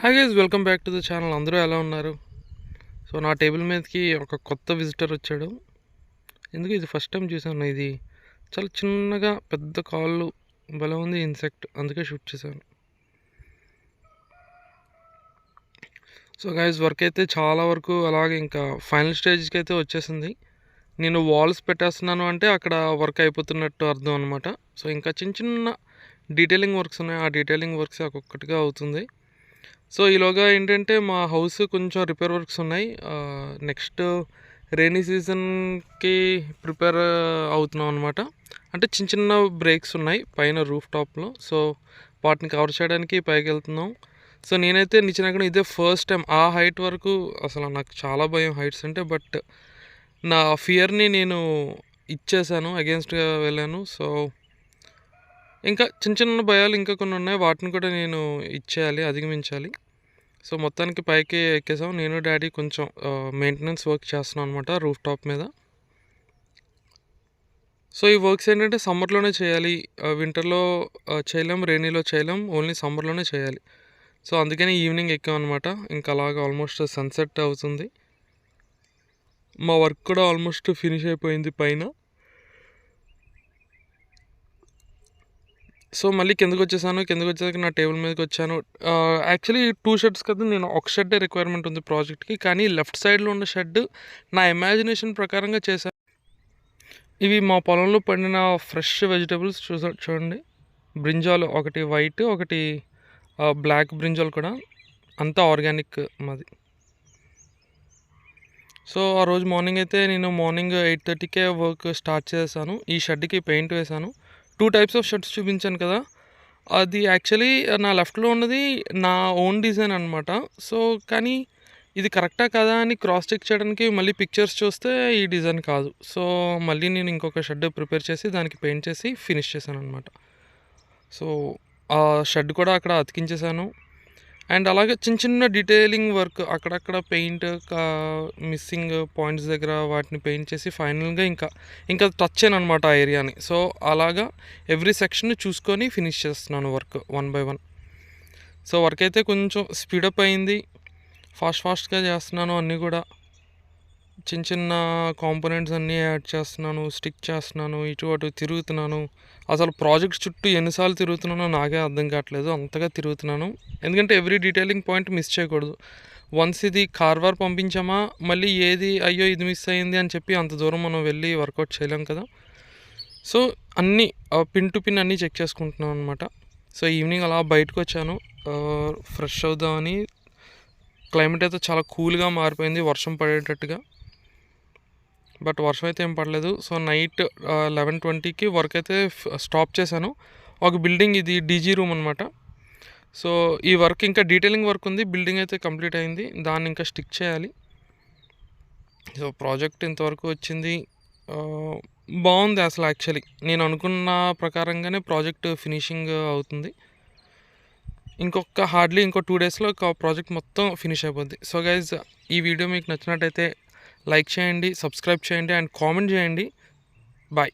Hi guys, welcome back to the channel. అందరూ ఎలా ఉన్నారు? సో నా టేబుల్ మీదకి ఒక కొత్త విజిటర్ వచ్చాడు. ఎందుకు ఇది ఫస్ట్ టైం చూసాను. ఇది చాలా చిన్నగా పెద్ద కాళ్ళు భలే ఉంది ఇన్సెక్ట్, అందుకే షూట్ చేశాను. సో గైస్, వర్క్ అయితే చాలా వరకు అలాగే ఇంకా ఫైనల్ స్టేజ్కి అయితే వచ్చేసింది. నేను వాల్స్ పెట్టేస్తున్నాను అంటే అక్కడ వర్క్ అయిపోతున్నట్టు అర్థం అనమాట. సో ఇంకా చిన్న చిన్న డీటెయిలింగ్ వర్క్స్ ఉన్నాయి, ఆ డీటెయిలింగ్ వర్క్స్ ఒక్కొక్కటిగా అవుతుంది. సో ఈలోగా ఏంటంటే మా హౌస్ కొంచెం రిపేర్ వర్క్స్ ఉన్నాయి. నెక్స్ట్ రైనీ సీజన్కి ప్రిపేర్ అవుతున్నాం అనమాట. అంటే చిన్న చిన్న బ్రేక్స్ ఉన్నాయి పైన రూఫ్ టాప్లో. సో వాటిని కవర్ చేయడానికి పైకి వెళ్తున్నాం. సో నేనైతే నిజంగా ఇదే ఫస్ట్ టైం ఆ హైట్ వరకు. అసలు నాకు చాలా భయం హైట్స్ అంటే, బట్ నా ఫియర్ని నేను ఇచ్చేసాను, అగేన్స్ట్గా వెళ్ళాను. సో ఇంకా చిన్న చిన్న భయాలు ఇంకా కొన్ని ఉన్నాయి, వాటిని కూడా నేను ఇచ్చేయాలి, అధిగమించాలి. సో మొత్తానికి పైకి ఎక్కేసాం. నేను డాడీ కొంచెం మెయింటెనెన్స్ వర్క్ చేస్తున్నాం అనమాట రూఫ్ టాప్ మీద. సో ఈ వర్క్స్ ఏంటంటే సమ్మర్లోనే చేయాలి, వింటర్లో చేయలేం, రెయినీలో చేయలేం, ఓన్లీ సమ్మర్లోనే చేయాలి. సో అందుకని ఈవినింగ్ ఎక్కాం అనమాట. ఇంకా అలాగా ఆల్మోస్ట్ సన్సెట్ అవుతుంది. మా వర్క్ కూడా ఆల్మోస్ట్ ఫినిష్ అయిపోయింది పైన. సో మళ్ళీ కిందకి వచ్చేసాను. కిందకి వచ్చేసరికి నా టేబుల్ మీదకి వచ్చాను. యాక్చువల్లీ 2 షెడ్స్ కదా, నేను ఒక షెడ్డే రిక్వైర్మెంట్ ఉంది ప్రాజెక్ట్కి. కానీ లెఫ్ట్ సైడ్లో ఉన్న షెడ్ నా ఇమాజినేషన్ ప్రకారంగా చేశాను. ఇవి మా పొలంలో పండిన ఫ్రెష్ వెజిటబుల్స్ చూడండి. బ్రింజాల్ ఒకటి వైట్, ఒకటి బ్లాక్ బ్రింజాల్ కూడా, అంతా ఆర్గానిక్ మాది. సో ఆ రోజు మార్నింగ్ అయితే నేను మార్నింగ్ 8:30కే వర్క్ స్టార్ట్ చేశాను. ఈ షెడ్కి పెయింట్ వేశాను. 2 టైప్స్ ఆఫ్ షర్ట్స్ చూపించాను కదా, అది యాక్చువల్లీ నా లెఫ్ట్లో ఉన్నది నా ఓన్ డిజైన్ అనమాట. సో కానీ ఇది కరెక్టా కదా అని క్రాస్ చెక్ చేయడానికి మళ్ళీ పిక్చర్స్ చూస్తే ఈ డిజైన్ కాదు. సో మళ్ళీ నేను ఇంకొక షెడ్ ప్రిపేర్ చేసి దానికి పెయింట్ చేసి ఫినిష్ చేశాను అనమాట. సో ఆ షెడ్ కూడా అక్కడ అతికించేశాను. అండ్ అలాగే చిన్న చిన్న డీటెయిలింగ్ వర్క్ అక్కడక్కడ పెయింట్ మిస్సింగ్ పాయింట్స్ దగ్గర వాటిని పెయింట్ చేసి ఫైనల్గా ఇంకా టచ్ చేయను అనమాట ఆ ఏరియాని. సో అలాగా ఎవ్రీ సెక్షన్ చూసుకొని ఫినిష్ చేస్తున్నాను వర్క్ 1 by 1. సో వర్క్ అయితే కొంచెం స్పీడప్ అయింది. ఫాస్ట్గా చేస్తున్నాను. అన్నీ కూడా చిన్న చిన్న కాంపోనెంట్స్ అన్నీ యాడ్ చేస్తున్నాను, స్టిక్ చేస్తున్నాను, ఇటు అటు తిరుగుతున్నాను. అసలు ప్రాజెక్ట్ చుట్టూ ఎన్నిసార్లు తిరుగుతున్నానో నాకే అర్థం కావట్లేదు, అంతగా తిరుగుతున్నాను. ఎందుకంటే ఎవ్రీ డీటెయిలింగ్ పాయింట్ మిస్ చేయకూడదు. వన్స్ ఇది కార్వార్ పంపించామా, మళ్ళీ ఏది అయ్యో ఇది మిస్ అయింది అని చెప్పి అంత దూరం మనం వెళ్ళి వర్కౌట్ చేయలేం కదా. సో అన్నీ పిన్ టు పిన్ అన్నీ చెక్ చేసుకుంటున్నాను అనమాట. సో ఈవినింగ్ అలా బయటకు వచ్చాను ఫ్రెష్ అవుదామని. క్లైమేట్ అయితే చాలా కూల్గా మారిపోయింది, వర్షం పడేటట్టుగా. బట్ వర్షం అయితే ఏం పడలేదు. సో నైట్ 11:20కి వర్క్ అయితే స్టాప్ చేశాను. ఒక బిల్డింగ్, ఇది డీజీ రూమ్ అనమాట. సో ఈ వర్క్ ఇంకా డీటెయిలింగ్ వర్క్ ఉంది. బిల్డింగ్ అయితే కంప్లీట్ అయింది, దాన్ని ఇంకా స్టిక్ చేయాలి. సో ప్రాజెక్ట్ ఇంతవరకు వచ్చింది. బాగుంది అసలు. యాక్చువల్లీ నేను అనుకున్న ప్రకారంగానే ప్రాజెక్ట్ ఫినిషింగ్ అవుతుంది. హార్డ్లీ ఇంకో 2 డేస్లో ప్రాజెక్ట్ మొత్తం ఫినిష్ అయిపోద్ది. సో గైజ్, ఈ వీడియో మీకు నచ్చినట్టయితే లైక్ చేయండి, సబ్స్క్రైబ్ చేయండి అండ్ కామెంట్ చేయండి. బాయ్.